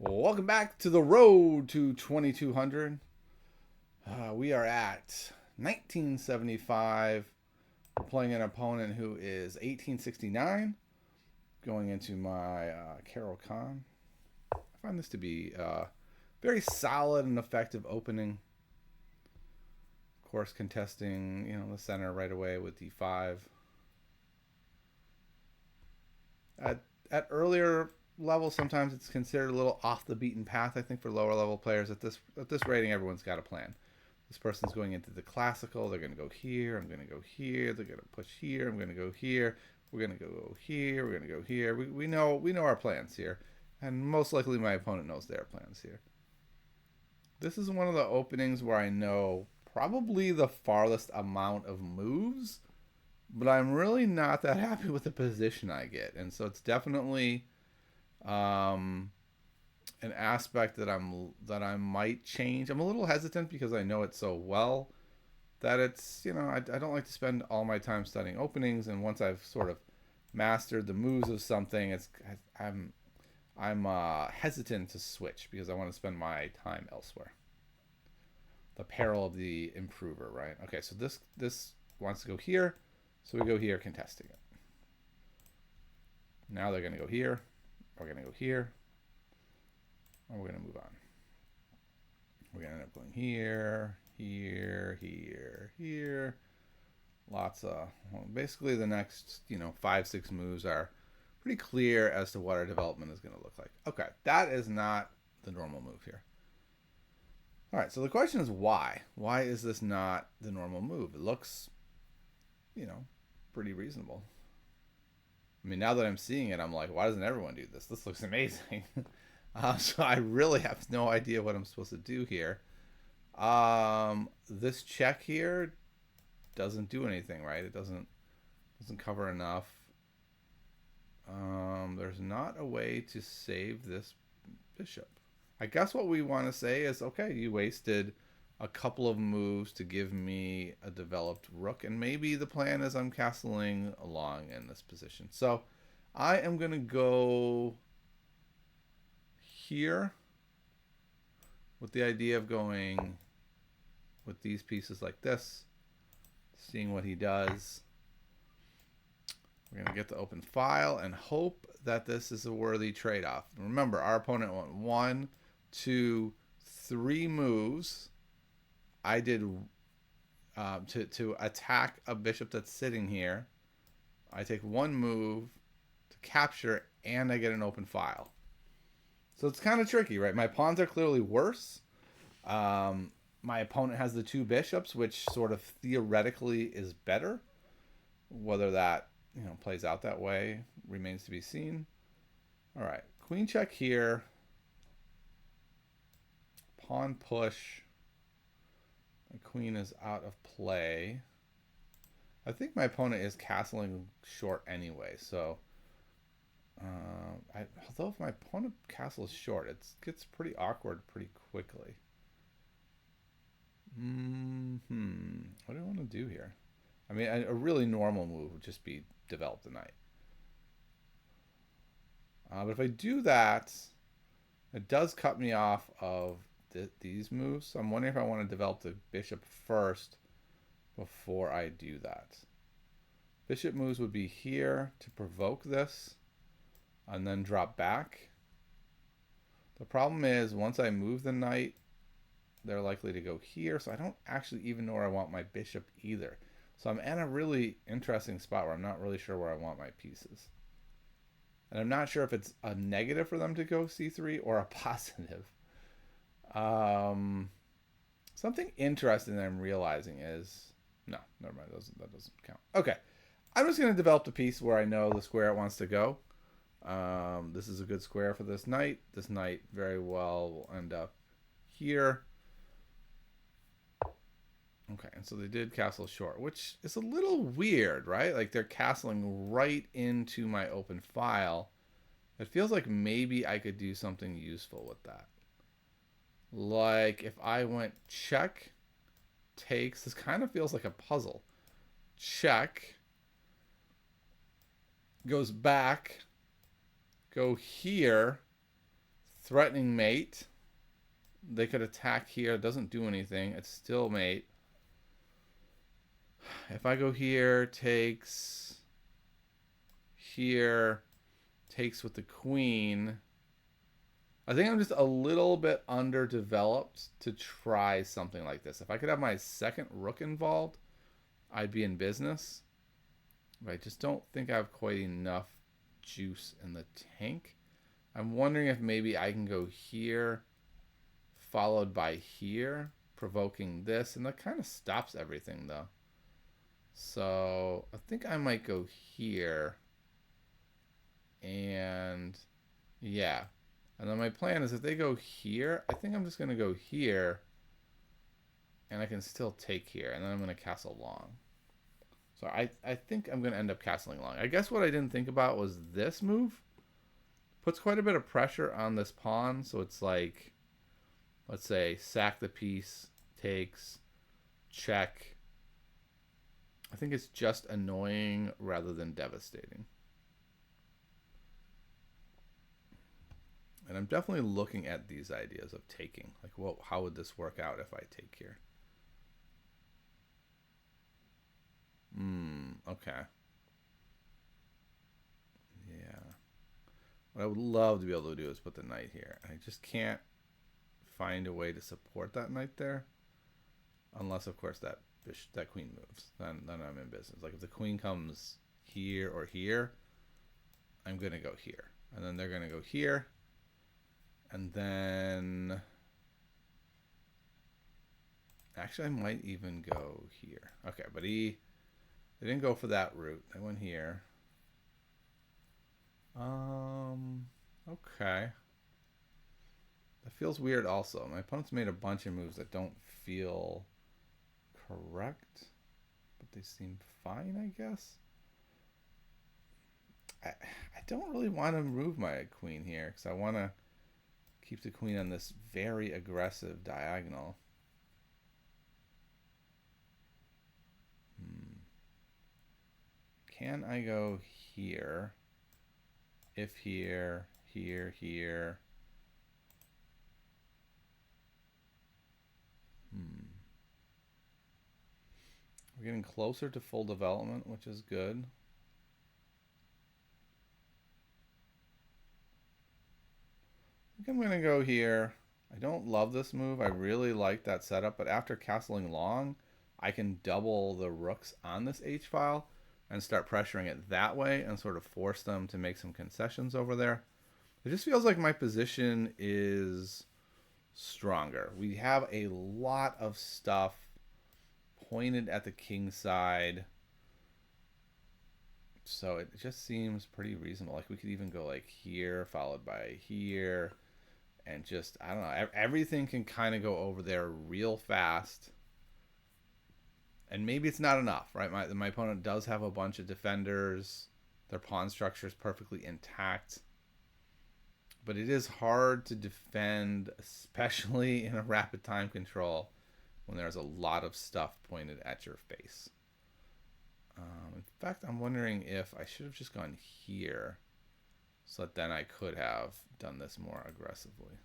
Welcome back to the road to 2200. We are at 1975. We're playing an opponent who is 1869. Going into my Carol Khan. I find this to be very solid and effective opening. Of course, contesting the center right away with D5. At earlier levels, sometimes it's considered a little off the beaten path. I think for lower level players at this rating, everyone's got a plan. This person's going into the classical. They're going to go here. I'm going to go here. They're going to push here. I'm going to go here. We're going to go here. We're going to go here. We know our plans here, and most likely my opponent knows their plans here. This is one of the openings where I know probably the farthest amount of moves, but I'm really not that happy with the position I get, and so it's definitely um, an aspect that I might change. I'm a little hesitant because I know it so well that it's I don't like to spend all my time studying openings, and once I've sort of mastered the moves of something, I'm hesitant to switch because I want to spend my time elsewhere. The peril of the improver, right? Okay, so this wants to go here, so we go here contesting it. Now they're going to go here. We're going to go here. And we're going to move on. We're going to end up going here, here, here, here. Lots of, well, basically the next, 5, 6 moves are pretty clear as to what our development is going to look like. Okay, that is not the normal move here. All right, so the question is why? Why is this not the normal move? It looks, pretty reasonable. I mean, now that I'm seeing it, I'm like, why doesn't everyone do this? This looks amazing. So I really have no idea what I'm supposed to do here. This check here doesn't do anything, right? It doesn't cover enough. There's not a way to save this bishop. I guess what we want to say is, okay, you wasted a couple of moves to give me a developed rook, and maybe the plan is I'm castling along in this position. So I am going to go here with the idea of going with these pieces like this, seeing what he does. We're going to get the open file and hope that this is a worthy trade-off. Remember, our opponent went 1, 2, 3 moves. I did to attack a bishop that's sitting here. I take 1 move to capture, and I get an open file. So it's kind of tricky, right? My pawns are clearly worse. My opponent has the 2 bishops, which sort of theoretically is better. Whether that plays out that way remains to be seen. All right, queen check here. Pawn push. My queen is out of play. I think my opponent is castling short anyway, so although if my opponent castles short, it gets pretty awkward pretty quickly. What do I want to do here? I mean, a really normal move would just be develop the knight. But if I do that, it does cut me off of these moves. So I'm wondering if I want to develop the bishop first before I do that. Bishop moves would be here to provoke this and then drop back. The problem is once I move the knight, they're likely to go here, so I don't actually even know where I want my bishop either. So I'm in a really interesting spot where I'm not really sure where I want my pieces. And I'm not sure if it's a negative for them to go c3 or a positive. Something interesting that I'm realizing is, no, never mind, that doesn't count. Okay, I'm just going to develop the piece where I know the square it wants to go. This is a good square for this knight. This knight very well will end up here. Okay, and so they did castle short, which is a little weird, right? Like they're castling right into my open file. It feels like maybe I could do something useful with that. Like if I went check, takes, this kind of feels like a puzzle. Check, goes back, go here, threatening mate. They could attack here. It doesn't do anything. It's still mate. If I go here, takes here, takes with the queen. I think I'm just a little bit underdeveloped to try something like this. If I could have my second rook involved, I'd be in business. But I just don't think I have quite enough juice in the tank. I'm wondering if maybe I can go here, followed by here, provoking this. And that kind of stops everything, though. So I think I might go here. And yeah. And then my plan is if they go here, I think I'm just going to go here. And I can still take here. And then I'm going to castle long. So I think I'm going to end up castling long. I guess what I didn't think about was this move. Puts quite a bit of pressure on this pawn. So it's like, let's say, sack the piece, takes, check. I think it's just annoying rather than devastating. And I'm definitely looking at these ideas of taking. Like, well, how would this work out if I take here? Okay. Yeah. What I would love to be able to do is put the knight here. I just can't find a way to support that knight there. Unless, of course, that queen moves. Then I'm in business. Like, if the queen comes here or here, I'm going to go here. And then they're going to go here. And then... Actually, I might even go here. Okay, but they didn't go for that route. They went here. Okay. That feels weird also. My opponent's made a bunch of moves that don't feel correct, but they seem fine, I guess. I don't really want to move my queen here because I want to keep the queen on this very aggressive diagonal. Can I go here? If here, here, here. We're getting closer to full development, which is good. I think I'm going to go here. I don't love this move. I really like that setup, but after castling long, I can double the rooks on this H-file and start pressuring it that way and sort of force them to make some concessions over there. It just feels like my position is stronger. We have a lot of stuff pointed at the king side. So it just seems pretty reasonable. Like we could even go like here, followed by here. And just, I don't know, everything can kind of go over there real fast. And maybe it's not enough, right? My opponent does have a bunch of defenders. Their pawn structure is perfectly intact. But it is hard to defend, especially in a rapid time control, when there's a lot of stuff pointed at your face. In fact, I'm wondering if I should have just gone here, so that then I could have done this more aggressively.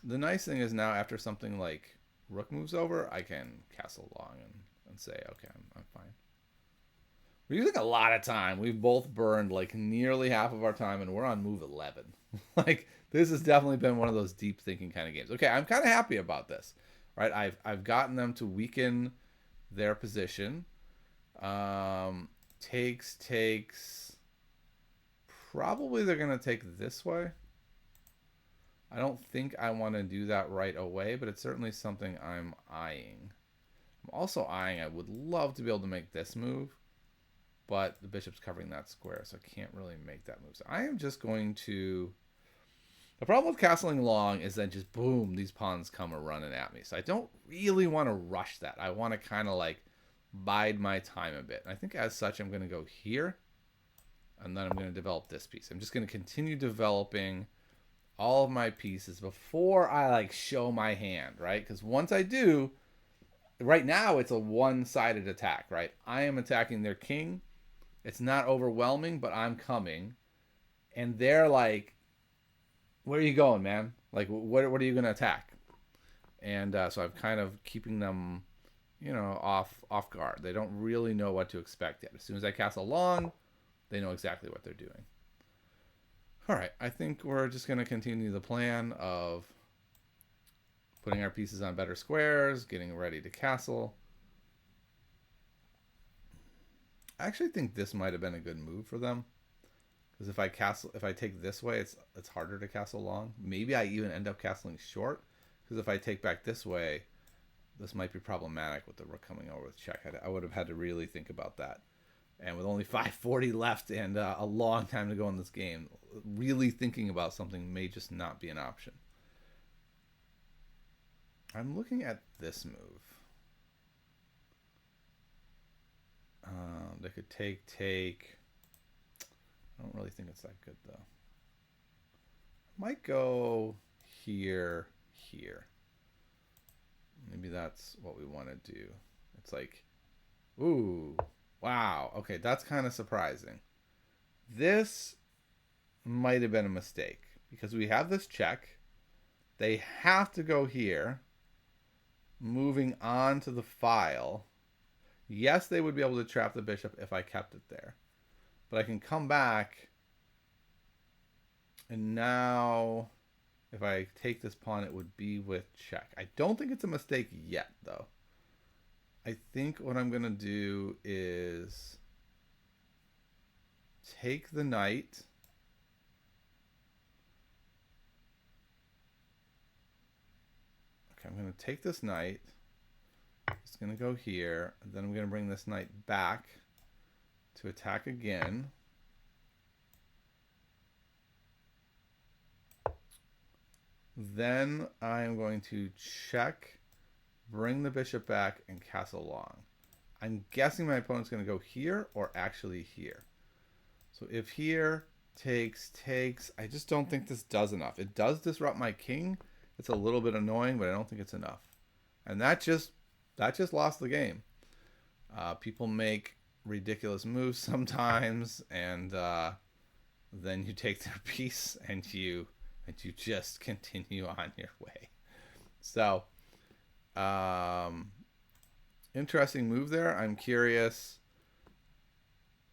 The nice thing is now, after something like rook moves over, I can castle long and say, okay, I'm fine. We're using a lot of time. We've both burned like nearly half of our time, and we're on move 11. Like, this has definitely been one of those deep thinking kind of games. Okay, I'm kind of happy about this, right? I've gotten them to weaken their position. Takes. Probably they're going to take this way. I don't think I want to do that right away, but it's certainly something I'm eyeing. I'm also eyeing, I would love to be able to make this move, but the bishop's covering that square, so I can't really make that move. So I am just going to... The problem with castling long is that just boom, these pawns come a running at me. So I don't really want to rush that. I want to kind of like bide my time a bit. And I think as such, I'm going to go here, and then I'm going to develop this piece. I'm just going to continue developing all of my pieces before I like show my hand, right? Because once I do, right now it's a one-sided attack, right? I am attacking their king. It's not overwhelming, but I'm coming. And they're like where are you going, man? Like, what are you going to attack? And so I'm kind of keeping them, off guard. They don't really know what to expect yet. As soon as I castle long, they know exactly what they're doing. All right, I think we're just going to continue the plan of putting our pieces on better squares, getting ready to castle. I actually think this might have been a good move for them, because if I take this way, it's harder to castle long. Maybe I even end up castling short, because if I take back this way, this might be problematic with the rook coming over with check. I would have had to really think about that. And with only 540 left and a long time to go in this game, really thinking about something may just not be an option. I'm looking at this move. They could take. I don't really think it's that good, though. Might go here. Maybe that's what we want to do. It's like, ooh, wow. Okay, that's kind of surprising. This might have been a mistake, because we have this check. They have to go here. Moving on to the file. Yes, they would be able to trap the bishop if I kept it there. But I can come back. And now, if I take this pawn, it would be with check. I don't think it's a mistake yet, though. I think what I'm going to do is take the knight. Okay, I'm going to take this knight. It's going to go here. And then I'm going to bring this knight back to attack again. Then I'm going to check, bring the bishop back, and castle long. I'm guessing my opponent's going to go here or actually here. So if here takes, I just don't think this does enough. It does disrupt my king. It's a little bit annoying, but I don't think it's enough. And that just lost the game. People make ridiculous moves sometimes, and then you take their piece and you just continue on your way. So, interesting move there. I'm curious.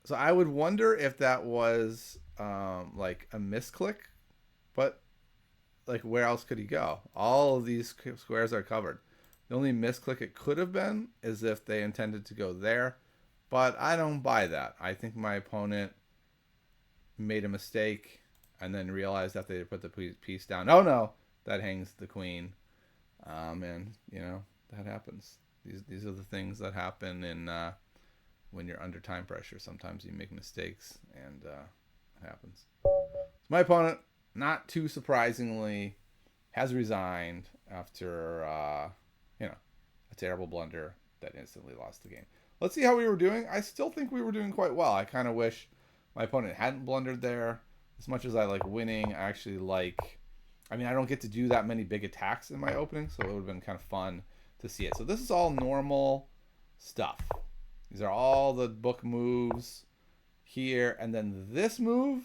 So I would wonder if that was like a misclick, but like where else could he go? All of these squares are covered. The only misclick it could have been is if they intended to go there, but I don't buy that. I think my opponent made a mistake and then realized after they put the piece down, oh no, that hangs the queen. And that happens. These are the things that happen in when you're under time pressure. Sometimes you make mistakes, and it happens. So my opponent, not too surprisingly, has resigned after a terrible blunder that instantly lost the game. Let's see how we were doing. I still think we were doing quite well. I kind of wish my opponent hadn't blundered there. As much as I like winning, I actually like... I don't get to do that many big attacks in my opening, so it would have been kind of fun to see it. So this is all normal stuff. These are all the book moves here. And then this move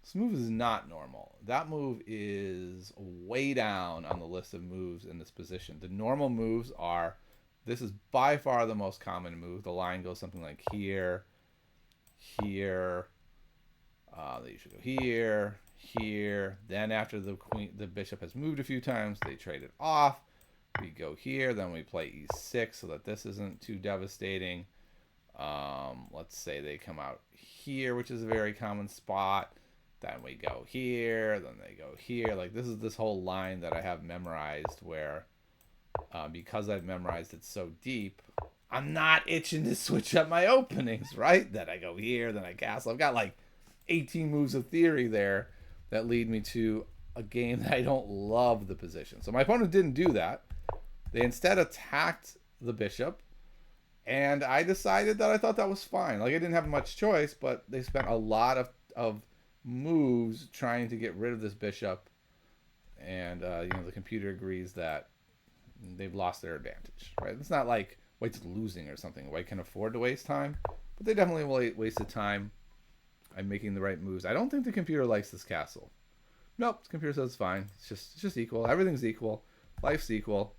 is not normal. That move is way down on the list of moves in this position. The normal moves are... This is by far the most common move. The line goes something like here, here. They should go here, here. Then after the bishop has moved a few times, they trade it off. We go here, then we play e6 so that this isn't too devastating. Let's say they come out here, which is a very common spot. Then we go here, then they go here. Like this whole line that I have memorized where because I've memorized it so deep, I'm not itching to switch up my openings, right? Then I go here, then I castle. I've got like 18 moves of theory there that lead me to a game that I don't love the position. So my opponent didn't do that. They instead attacked the bishop, and I decided that I thought that was fine. Like I didn't have much choice, but they spent a lot of moves trying to get rid of this bishop, and the computer agrees that they've lost their advantage, right? It's not like White's losing or something. White can afford to waste time, but they definitely wasted time. I'm making the right moves. I don't think the computer likes this castle. Nope, the computer says it's fine. It's just equal. Everything's equal. Life's equal.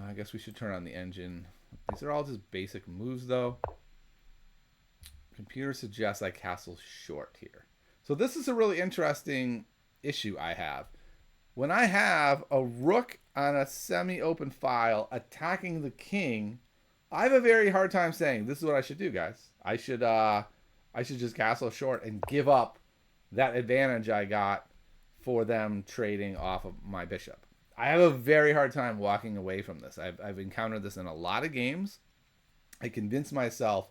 I guess we should turn on the engine. These are all just basic moves, though. Computer suggests I castle short here. So this is a really interesting issue I have. When I have a rook on a semi-open file attacking the king, I have a very hard time saying this is what I should do, guys. I should just castle short and give up that advantage I got for them trading off of my bishop. I have a very hard time walking away from this. I've encountered this in a lot of games. I convince myself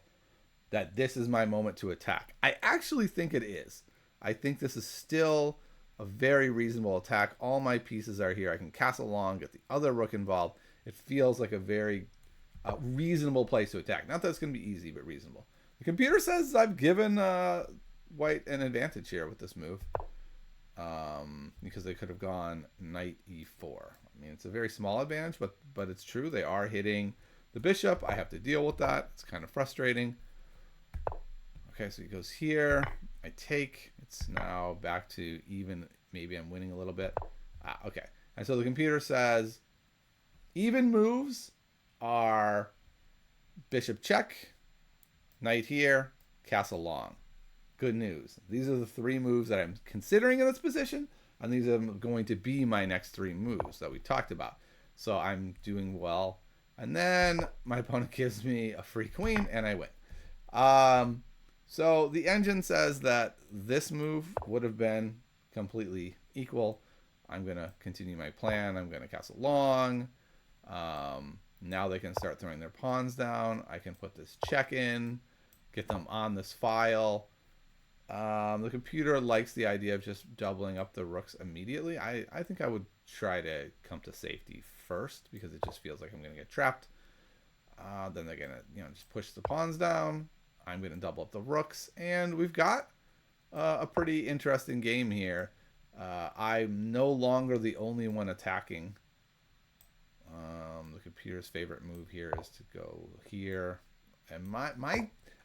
that this is my moment to attack. I actually think it is. I think this is still a very reasonable attack. All my pieces are here. I can castle long, get the other rook involved. It feels like a very reasonable place to attack. Not that it's going to be easy, but reasonable. The computer says I've given white an advantage here with this move. Because they could have gone knight e4. I mean, it's a very small advantage, but it's true. They are hitting the bishop. I have to deal with that. It's kind of frustrating. Okay, so he goes here. I take. It's now back to even. Maybe I'm winning a little bit. Okay. And so the computer says even moves are bishop check, knight here, castle long. Good news. These are the three moves that I'm considering in this position, and these are going to be my next three moves that we talked about. So I'm doing well. And then my opponent gives me a free queen, and I win. So the engine says that this move would have been completely equal. I'm going to continue my plan. I'm going to castle long. Now they can start throwing their pawns down. I can put this check in, get them on this file. The computer likes the idea of just doubling up the rooks immediately. I think I would try to come to safety first because it just feels like I'm going to get trapped. Then they're going to just push the pawns down. I'm going to double up the rooks, and we've got a pretty interesting game here. I'm no longer the only one attacking. The computer's favorite move here is to go here, and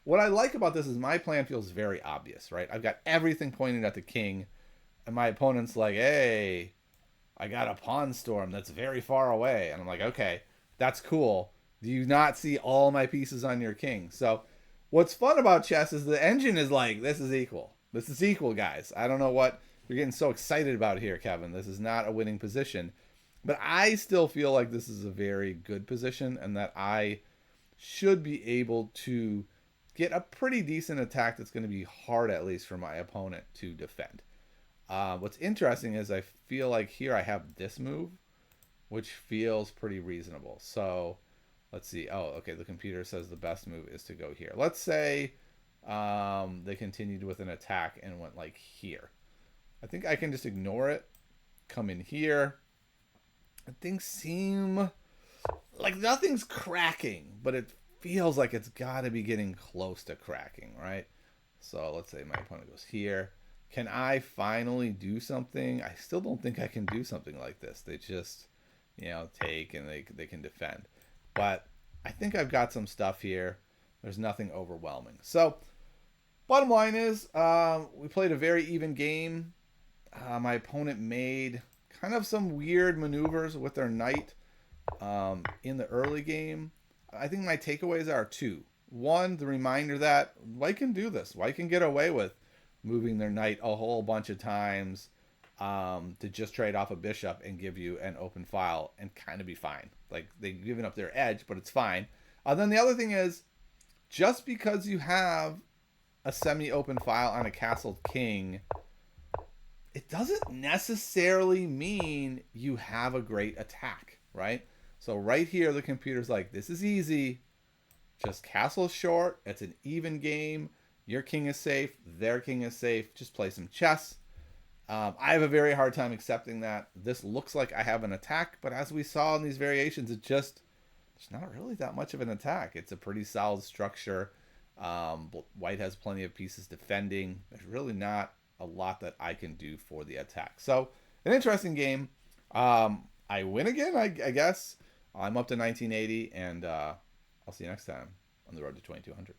what I like about this is my plan feels very obvious, right? I've got everything pointed at the king, and my opponent's like, hey, I got a pawn storm that's very far away. And I'm like, okay, that's cool. Do you not see all my pieces on your king? So what's fun about chess is the engine is like, this is equal. This is equal, guys. I don't know what you're getting so excited about here, Kevin. This is not a winning position. But I still feel like this is a very good position and that I should be able to get a pretty decent attack that's going to be hard, at least for my opponent, to defend. What's interesting is I feel like here I have this move, which feels pretty reasonable. So let's see. Oh, okay. The computer says the best move is to go here. Let's say they continued with an attack and went like here. I think I can just ignore it, come in here. Things seem like nothing's cracking, but it feels like it's got to be getting close to cracking, right? So let's say my opponent goes here. Can I finally do something? I still don't think I can do something like this. They just, take and they can defend. But I think I've got some stuff here. There's nothing overwhelming. So bottom line is we played a very even game. My opponent made kind of some weird maneuvers with their knight in the early game. I think my takeaways are two. One, the reminder that white can do this. White can get away with moving their knight a whole bunch of times to just trade off a bishop and give you an open file and kind of be fine. Like, they've given up their edge, but it's fine. Then the other thing is, just because you have a semi-open file on a castled king, it doesn't necessarily mean you have a great attack, right? So right here, the computer's like, this is easy. Just castle short. It's an even game. Your king is safe. Their king is safe. Just play some chess. I have a very hard time accepting that. This looks like I have an attack, but as we saw in these variations, it's not really that much of an attack. It's a pretty solid structure. White has plenty of pieces defending. There's really not a lot that I can do for the attack. So an interesting game. I win again, I guess. I'm up to 1980, and I'll see you next time on the road to 2200.